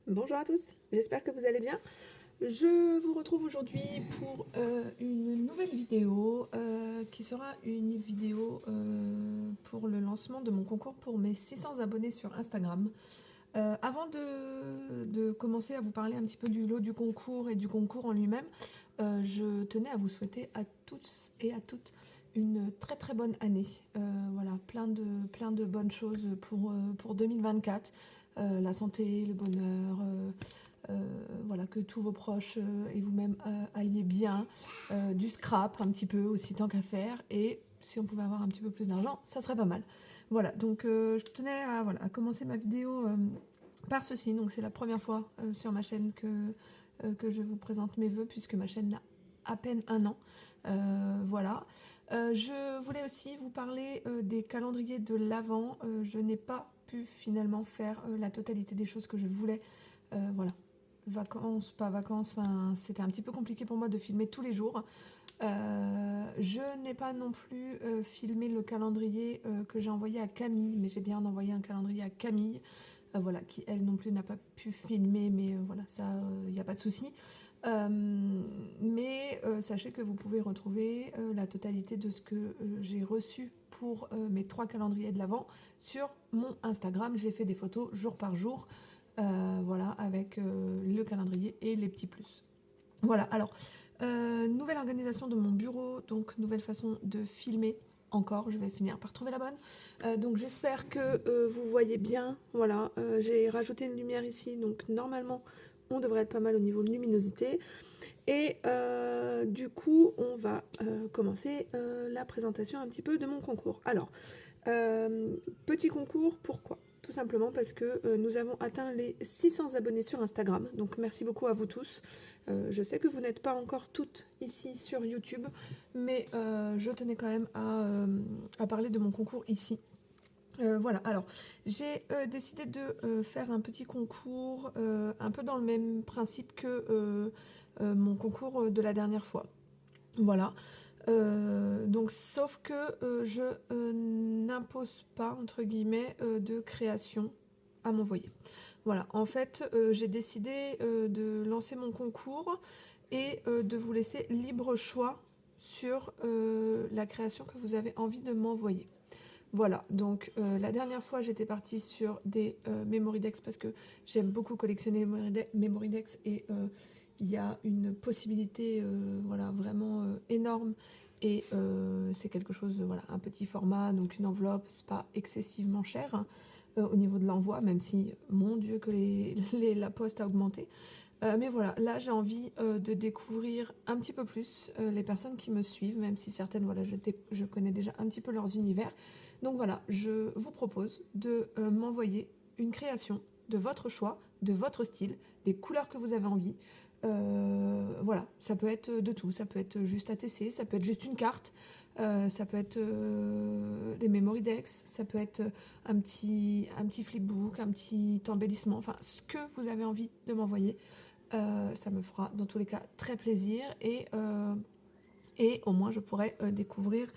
Bonjour à tous, j'espère que vous allez bien. Je vous retrouve aujourd'hui pour une nouvelle vidéo qui sera une vidéo pour le lancement de mon concours pour mes 600 abonnés sur Instagram. Avant de commencer à vous parler un petit peu du lot du concours et du concours en lui-même, je tenais à vous souhaiter à tous et à toutes une très très bonne année. Voilà, plein de bonnes choses pour 2024. La santé, le bonheur, voilà, que tous vos proches et vous-même alliez bien, du scrap un petit peu aussi tant qu'à faire, et si on pouvait avoir un petit peu plus d'argent, ça serait pas mal. Voilà, donc je tenais à, voilà, à commencer ma vidéo par ceci. Donc c'est la première fois sur ma chaîne que je vous présente mes vœux, puisque ma chaîne a à peine un an. Voilà. Je voulais aussi vous parler des calendriers de l'Avent. Je n'ai pas pu finalement faire la totalité des choses que je voulais. Voilà. Vacances, pas vacances, enfin c'était un petit peu compliqué pour moi de filmer tous les jours. Je n'ai pas non plus filmé le calendrier que j'ai envoyé à Camille, mais j'ai bien envoyé un calendrier à Camille, voilà, qui elle non plus n'a pas pu filmer, mais voilà, ça, il n'y a pas de souci. Mais sachez que vous pouvez retrouver la totalité de ce que j'ai reçu pour mes 3 calendriers de l'Avent sur mon Instagram. J'ai fait des photos jour par jour, voilà, avec le calendrier et les petits plus. Voilà, alors, nouvelle organisation de mon bureau, donc nouvelle façon de filmer. Encore, je vais finir par trouver la bonne. Donc j'espère que vous voyez bien. Voilà, j'ai rajouté une lumière ici, donc normalement on devrait être pas mal au niveau de luminosité. Et du coup, on va commencer la présentation un petit peu de mon concours. Alors, petit concours, pourquoi? Tout simplement parce que nous avons atteint les 600 abonnés sur Instagram. Donc merci beaucoup à vous tous. Je sais que vous n'êtes pas encore toutes ici sur YouTube, mais je tenais quand même à parler de mon concours ici. Voilà, alors j'ai décidé de faire un petit concours un peu dans le même principe que mon concours de la dernière fois. Voilà. Donc, sauf que je n'impose pas, entre guillemets, de création à m'envoyer. Voilà, en fait, j'ai décidé de lancer mon concours et de vous laisser libre choix sur la création que vous avez envie de m'envoyer. Voilà, donc la dernière fois j'étais partie sur des Memory-Dex parce que j'aime beaucoup collectionner les Memory-Dex et il y a une possibilité voilà, vraiment énorme et c'est quelque chose, voilà, un petit format, donc une enveloppe, c'est pas excessivement cher hein, au niveau de l'envoi, même si, mon Dieu, que la poste a augmenté. Mais voilà, là j'ai envie de découvrir un petit peu plus les personnes qui me suivent, même si certaines, voilà, je connais déjà un petit peu leurs univers. Donc voilà, je vous propose de m'envoyer une création de votre choix, de votre style, des couleurs que vous avez envie. Voilà, ça peut être de tout, ça peut être juste ATC, ça peut être juste une carte, ça peut être des memory decks, ça peut être un petit flipbook, un petit embellissement, enfin ce que vous avez envie de m'envoyer. Ça me fera dans tous les cas très plaisir et au moins je pourrai découvrir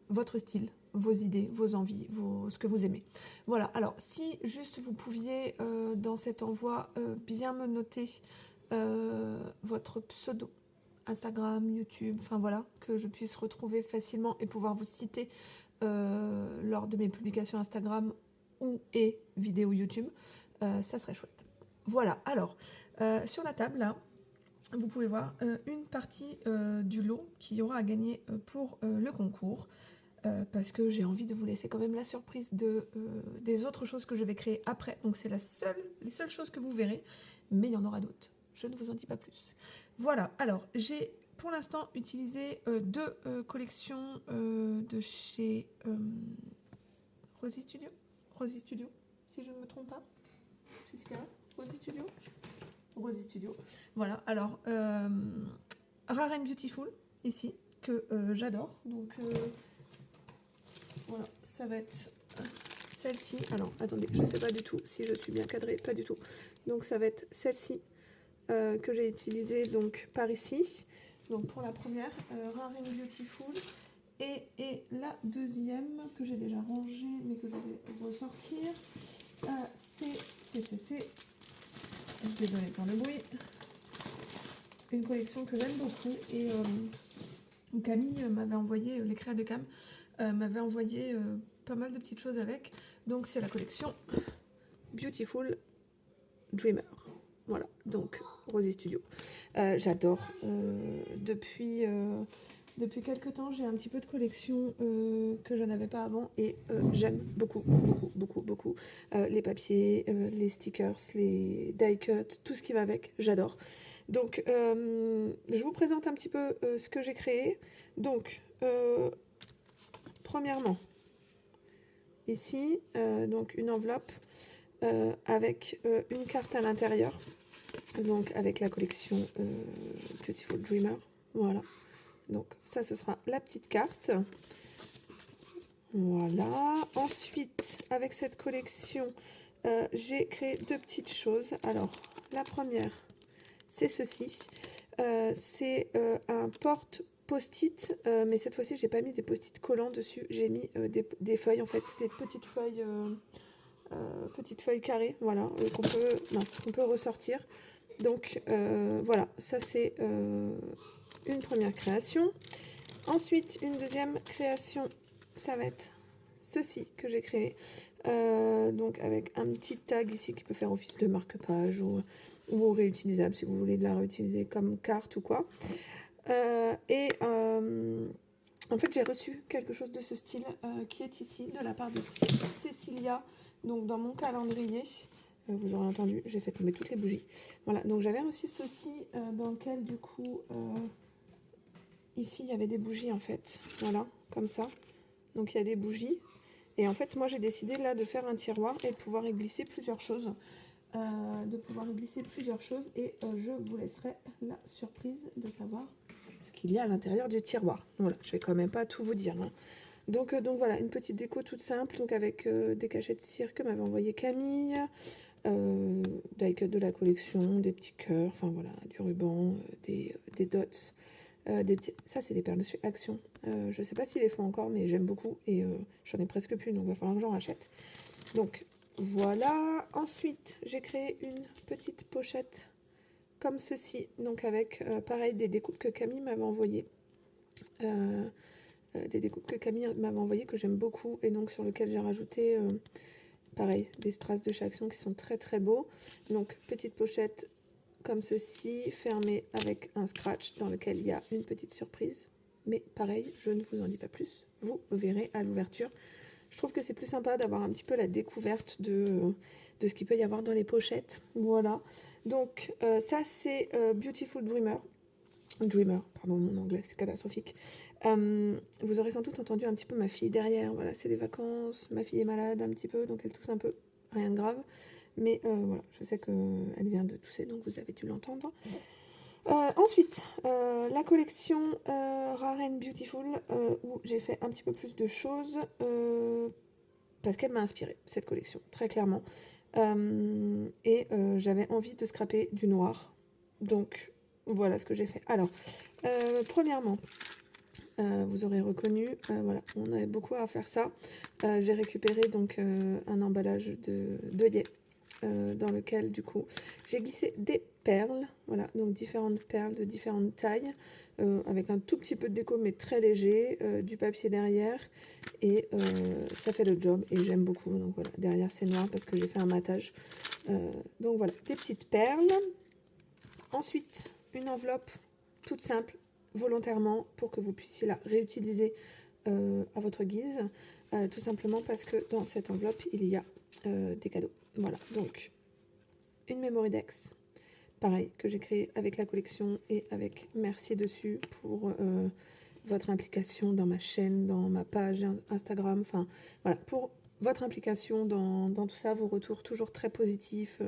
votre style, vos idées, vos envies, ce que vous aimez. Voilà, alors si juste vous pouviez dans cet envoi bien me noter votre pseudo, Instagram, YouTube, enfin voilà, que je puisse retrouver facilement et pouvoir vous citer lors de mes publications Instagram ou et vidéos YouTube, ça serait chouette. Voilà, alors, sur la table, là, vous pouvez voir une partie du lot qu'il y aura à gagner pour le concours, parce que j'ai envie de vous laisser quand même la surprise des autres choses que je vais créer après. Donc c'est les seules choses que vous verrez, mais il y en aura d'autres. Je ne vous en dis pas plus. Voilà, alors j'ai pour l'instant utilisé deux collections de chez Rosy Studio. Rosy Studio, si je ne me trompe pas. C'est ce qu'il y a là, Rosy Studio. Rosy Studio. Voilà, alors Rare and Beautiful, ici, que j'adore. Donc voilà, ça va être celle-ci. Alors attendez, je ne sais pas du tout si je suis bien cadrée, pas du tout. Donc ça va être celle-ci que j'ai utilisée donc par ici. Donc pour la première, Rare and Beautiful. Et la deuxième que j'ai déjà rangée mais que je vais ressortir, c'est Désolée pour le bruit. Une collection que j'aime beaucoup et Camille m'avait envoyé, les créas de Cam, m'avait envoyé pas mal de petites choses avec. Donc c'est la collection Beautiful Dreamer. Voilà, donc Rosy Studio. J'adore. Depuis quelques temps, j'ai un petit peu de collection que je n'avais pas avant et j'aime beaucoup, beaucoup, beaucoup, beaucoup. Les papiers, les stickers, les die cuts, tout ce qui va avec, j'adore. Donc, je vous présente un petit peu ce que j'ai créé. Donc, premièrement, ici, donc une enveloppe avec une carte à l'intérieur. Donc, avec la collection Beautiful Dreamer. Voilà. Donc, ça, ce sera la petite carte. Voilà. Ensuite, avec cette collection, j'ai créé deux petites choses. Alors, la première, c'est ceci. C'est un porte post-it, mais cette fois-ci, j'ai pas mis des post-it collants dessus. J'ai mis des feuilles, en fait, des petites feuilles carrées, voilà, qu'on peut ressortir. Donc, voilà, ça, c'est une première création. Ensuite, une deuxième création, ça va être ceci que j'ai créé. Donc avec un petit tag ici qui peut faire office de marque-page ou réutilisable si vous voulez de la réutiliser comme carte ou quoi. En fait, j'ai reçu quelque chose de ce style qui est ici de la part de Cécilia, donc dans mon calendrier. Vous aurez entendu, j'ai fait tomber toutes les bougies. Voilà, donc j'avais reçu ceci dans lequel du coup... ici, il y avait des bougies en fait, voilà, comme ça. Donc il y a des bougies. Et en fait, moi j'ai décidé là de faire un tiroir et de pouvoir y glisser plusieurs choses. Et je vous laisserai la surprise de savoir ce qu'il y a à l'intérieur du tiroir. Voilà, je vais quand même pas tout vous dire. Hein. Donc voilà, une petite déco toute simple, donc avec des cachets de cire que m'avait envoyé Camille, de la collection, des petits cœurs, enfin voilà, du ruban, des dots. Ça, c'est des perles de chez Action. Je sais pas s'ils les font encore, mais j'aime beaucoup et j'en ai presque plus, donc il va falloir que j'en rachète. Donc voilà. Ensuite, j'ai créé une petite pochette comme ceci, donc avec pareil des découpes que Camille m'avait envoyées. Que j'aime beaucoup et donc sur lequel j'ai rajouté pareil des strass de chez Action qui sont très très beaux. Donc petite pochette comme ceci, fermé avec un scratch dans lequel il y a une petite surprise. Mais pareil, je ne vous en dis pas plus. Vous verrez à l'ouverture. Je trouve que c'est plus sympa d'avoir un petit peu la découverte de ce qu'il peut y avoir dans les pochettes. Voilà. Donc ça, c'est Beautiful Dreamer. Pardon, mon anglais, c'est catastrophique. Vous aurez sans doute entendu un petit peu ma fille derrière. Voilà, c'est les vacances. Ma fille est malade un petit peu, donc elle tousse un peu. Rien de grave. Mais voilà, je sais qu'elle vient de tousser, donc vous avez dû l'entendre. Ensuite, la collection Rare and Beautiful, où j'ai fait un petit peu plus de choses, parce qu'elle m'a inspirée, cette collection, très clairement. J'avais envie de scraper du noir. Donc, voilà ce que j'ai fait. Alors, premièrement, vous aurez reconnu, voilà, on avait beaucoup à faire ça. J'ai récupéré donc un emballage de œillets. Dans lequel du coup j'ai glissé des perles, voilà, donc différentes perles de différentes tailles, avec un tout petit peu de déco mais très léger, du papier derrière et ça fait le job et j'aime beaucoup. Donc voilà, derrière c'est noir parce que j'ai fait un matage, donc voilà, des petites perles. Ensuite une enveloppe toute simple volontairement pour que vous puissiez la réutiliser à votre guise, tout simplement parce que dans cette enveloppe il y a des cadeaux. Voilà, donc une memory dex, pareil, que j'ai créé avec la collection et avec merci dessus pour votre implication dans ma chaîne, dans ma page Instagram, enfin voilà, pour votre implication dans tout ça, vos retours toujours très positifs,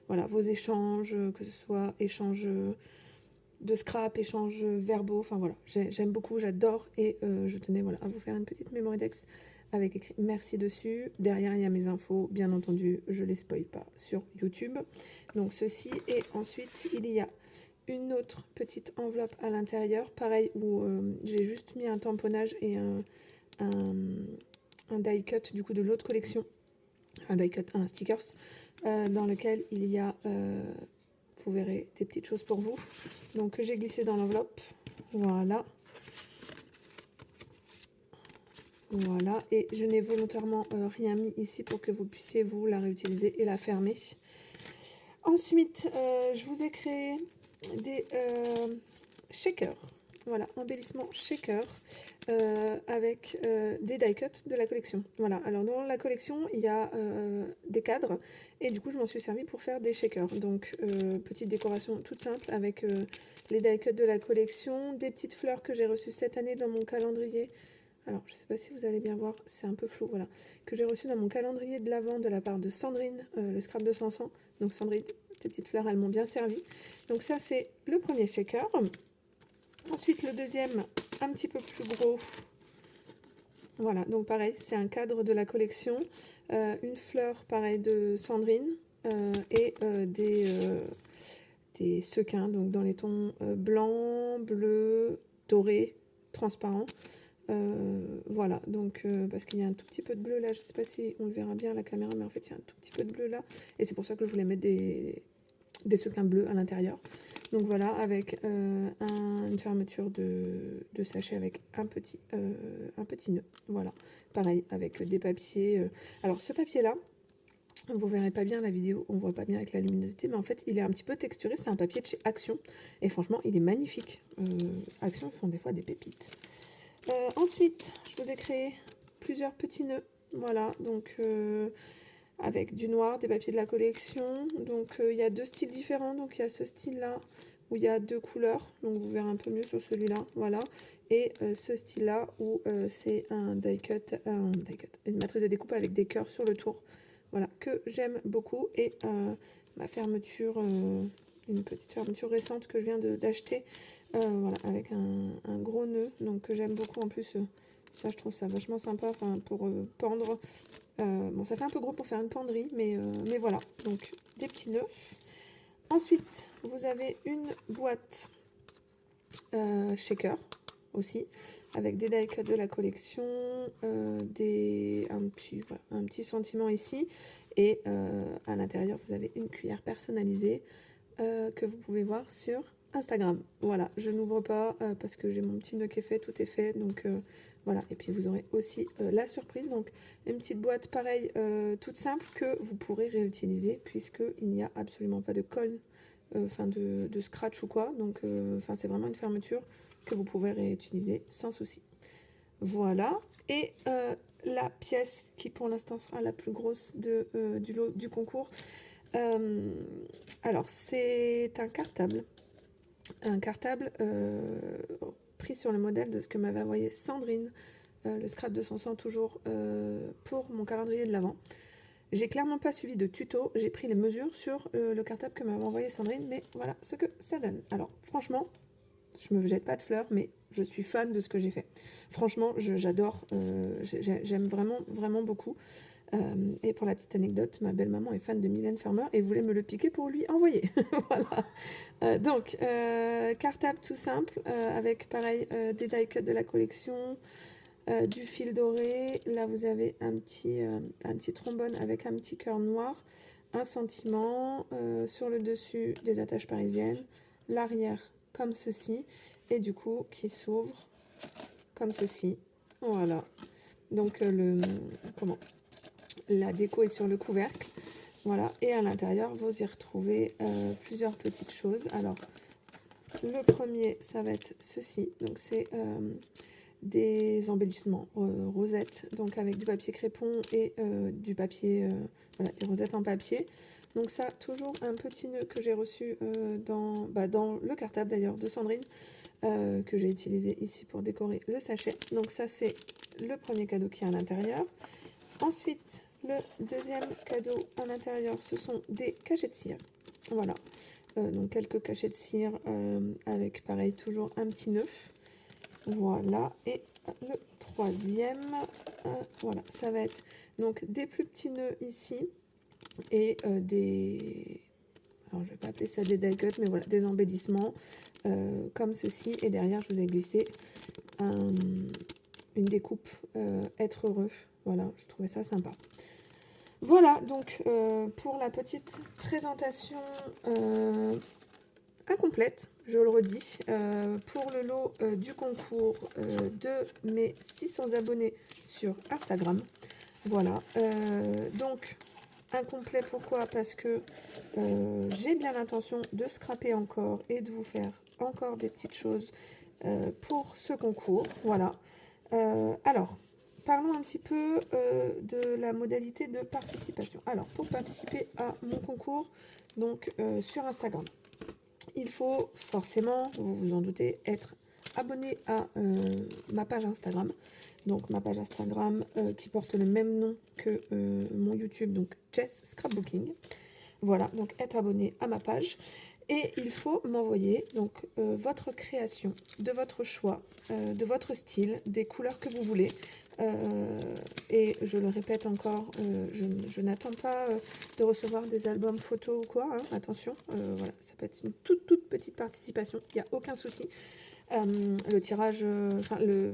voilà, vos échanges, que ce soit échanges de scrap, échanges verbaux, enfin voilà, j'aime beaucoup, j'adore et je tenais voilà, à vous faire une petite memory dex avec écrit merci dessus. Derrière, il y a mes infos. Bien entendu, je ne les spoil pas sur YouTube. Donc, ceci. Et ensuite, il y a une autre petite enveloppe à l'intérieur. Pareil, où j'ai juste mis un tamponnage et un die cut du coup de l'autre collection. Un die cut, un stickers. Dans lequel il y a vous verrez des petites choses pour vous. Donc que j'ai glissé dans l'enveloppe. Voilà. Voilà, et je n'ai volontairement rien mis ici pour que vous puissiez vous la réutiliser et la fermer. Ensuite, je vous ai créé des shakers. Voilà, embellissement shaker avec des die cuts de la collection. Voilà, alors dans la collection, il y a des cadres et du coup, je m'en suis servi pour faire des shakers. Donc, petite décoration toute simple avec les die cuts de la collection, des petites fleurs que j'ai reçues cette année dans mon calendrier. Alors, je ne sais pas si vous allez bien voir, c'est un peu flou, voilà. Que j'ai reçu dans mon calendrier de l'Avent de la part de Sandrine, le scrap de 500. Donc Sandrine, tes petites fleurs, elles m'ont bien servi. Donc ça, c'est le premier shaker. Ensuite, le deuxième, un petit peu plus gros. Voilà, donc pareil, c'est un cadre de la collection. Une fleur, pareil, de Sandrine. Et des sequins, donc dans les tons blanc, bleu, doré, transparent. Voilà, donc parce qu'il y a un tout petit peu de bleu là, je sais pas si on le verra bien à la caméra, mais en fait il y a un tout petit peu de bleu là, et c'est pour ça que je voulais mettre des sequins bleus à l'intérieur. Donc voilà, avec une fermeture de sachet avec un petit nœud. Voilà, pareil, avec des papiers. Alors ce papier là, vous verrez pas bien la vidéo, on voit pas bien avec la luminosité, mais en fait il est un petit peu texturé, c'est un papier de chez Action, et franchement il est magnifique. Action font des fois des pépites. Ensuite, je vous ai créé plusieurs petits nœuds, voilà, donc avec du noir, des papiers de la collection. Donc il y a deux styles différents, donc il y a ce style-là où il y a deux couleurs, donc vous verrez un peu mieux sur celui-là, voilà. Et ce style-là où c'est un die cut, une matrice de découpe avec des cœurs sur le tour, voilà, que j'aime beaucoup. Et ma fermeture, une petite fermeture récente que je viens d'acheter. Voilà, avec un gros nœud, donc que j'aime beaucoup en plus. Ça, je trouve ça vachement sympa pour pendre. Bon, ça fait un peu gros pour faire une penderie, mais voilà. Donc, des petits nœuds. Ensuite, vous avez une boîte shaker aussi, avec des die cuts de la collection, un petit sentiment ici. Et à l'intérieur, vous avez une cuillère personnalisée que vous pouvez voir sur Instagram. Voilà, je n'ouvre pas parce que j'ai mon petit nœud qui est fait, tout est fait, donc voilà. Et puis vous aurez aussi la surprise, donc une petite boîte pareille, toute simple, que vous pourrez réutiliser puisqu'il n'y a absolument pas de colle, de scratch ou quoi, donc c'est vraiment une fermeture que vous pouvez réutiliser sans souci. Voilà, et la pièce qui pour l'instant sera la plus grosse du lot du concours. Alors c'est un cartable pris sur le modèle de ce que m'avait envoyé Sandrine, le scrap de 500 toujours, pour mon calendrier de l'Avent. J'ai clairement pas suivi de tuto, j'ai pris les mesures sur le cartable que m'avait envoyé Sandrine, mais voilà ce que ça donne. Alors franchement, je me jette pas de fleurs, mais je suis fan de ce que j'ai fait. Franchement, j'adore, j'aime vraiment, vraiment beaucoup. Et pour la petite anecdote, ma belle-maman est fan de Mylène Farmer et voulait me le piquer pour lui envoyer. Voilà. Donc, cartable tout simple, avec pareil des die cuts de la collection, du fil doré. Là, vous avez un petit trombone avec un petit cœur noir, un sentiment, sur le dessus des attaches parisiennes, l'arrière comme ceci, et du coup qui s'ouvre comme ceci. Voilà. Donc, la déco est sur le couvercle, voilà, et à l'intérieur vous y retrouvez plusieurs petites choses. Alors le premier, ça va être ceci, donc c'est des embellissements rosettes, donc avec du papier crépon et du papier, voilà, des rosettes en papier. Donc ça, toujours un petit nœud que j'ai reçu dans le cartable d'ailleurs de Sandrine, que j'ai utilisé ici pour décorer le sachet. Donc ça, c'est le premier cadeau qui est à l'intérieur. Ensuite, le deuxième cadeau à l'intérieur, ce sont des cachets de cire. Voilà, donc quelques cachets de cire avec pareil toujours un petit nœud. Voilà, et le troisième, voilà, ça va être donc des plus petits nœuds ici et des... Alors je vais pas appeler ça des die cuts, mais voilà, des embellissements comme ceci. Et derrière, je vous ai glissé une découpe être heureux. Voilà, je trouvais ça sympa. Voilà, donc pour la petite présentation incomplète, je le redis, pour le lot du concours de mes 600 abonnés sur Instagram. Voilà, donc incomplet pourquoi? Parce que j'ai bien l'intention de scraper encore et de vous faire encore des petites choses pour ce concours. Voilà. Alors, parlons un petit peu de la modalité de participation. Alors, pour participer à mon concours, donc sur Instagram, il faut forcément, vous vous en doutez, être abonné à ma page Instagram. Donc ma page Instagram qui porte le même nom que mon YouTube, donc Jess Scrapbooking. Voilà, donc être abonné à ma page. Et il faut m'envoyer donc votre création, de votre choix, de votre style, des couleurs que vous voulez. Et je le répète encore, je n'attends pas de recevoir des albums photos ou quoi, hein, attention, voilà, ça peut être une toute petite participation, il n'y a aucun souci. Le tirage, le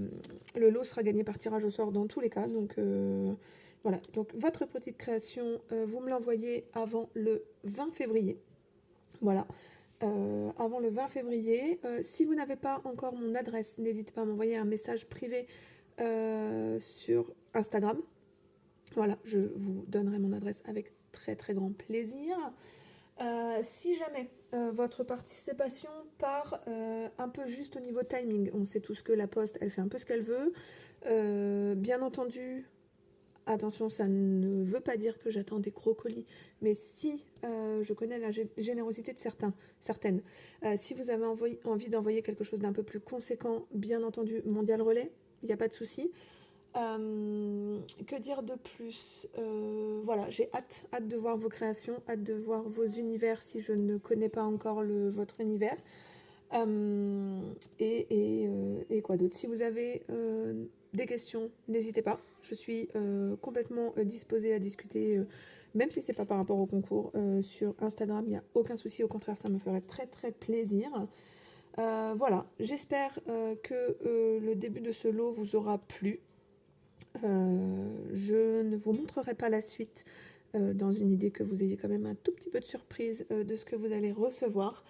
lot sera gagné par tirage au sort dans tous les cas, donc voilà. Donc votre petite création, vous me l'envoyez avant le 20 février. Voilà, avant le 20 février. Si vous n'avez pas encore mon adresse, n'hésitez pas à m'envoyer un message privé sur Instagram. Voilà, je vous donnerai mon adresse avec très grand plaisir. Si jamais votre participation part un peu juste au niveau timing, on sait tous que la Poste, elle fait un peu ce qu'elle veut. Bien entendu, attention, ça ne veut pas dire que j'attends des gros colis, mais si je connais la générosité de certaines, si vous avez envie d'envoyer quelque chose d'un peu plus conséquent, bien entendu, Mondial Relais, il n'y a pas de souci. Que dire de plus? Voilà, j'ai hâte de voir vos créations, hâte de voir vos univers si je ne connais pas encore votre univers. Et quoi d'autre? Si vous avez des questions, n'hésitez pas. Je suis complètement disposée à discuter, même si c'est pas par rapport au concours, sur Instagram, il n'y a aucun souci. Au contraire, ça me ferait très plaisir. Voilà, j'espère que le début de ce lot vous aura plu. Je ne vous montrerai pas la suite dans une idée que vous ayez quand même un tout petit peu de surprise de ce que vous allez recevoir.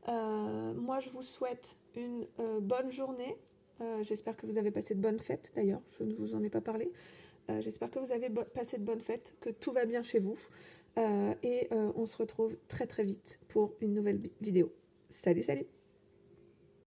Moi, je vous souhaite une bonne journée. J'espère que vous avez passé de bonnes fêtes, d'ailleurs, je ne vous en ai pas parlé. J'espère que vous avez passé de bonnes fêtes, que tout va bien chez vous. Et on se retrouve très vite pour une nouvelle vidéo. Salut!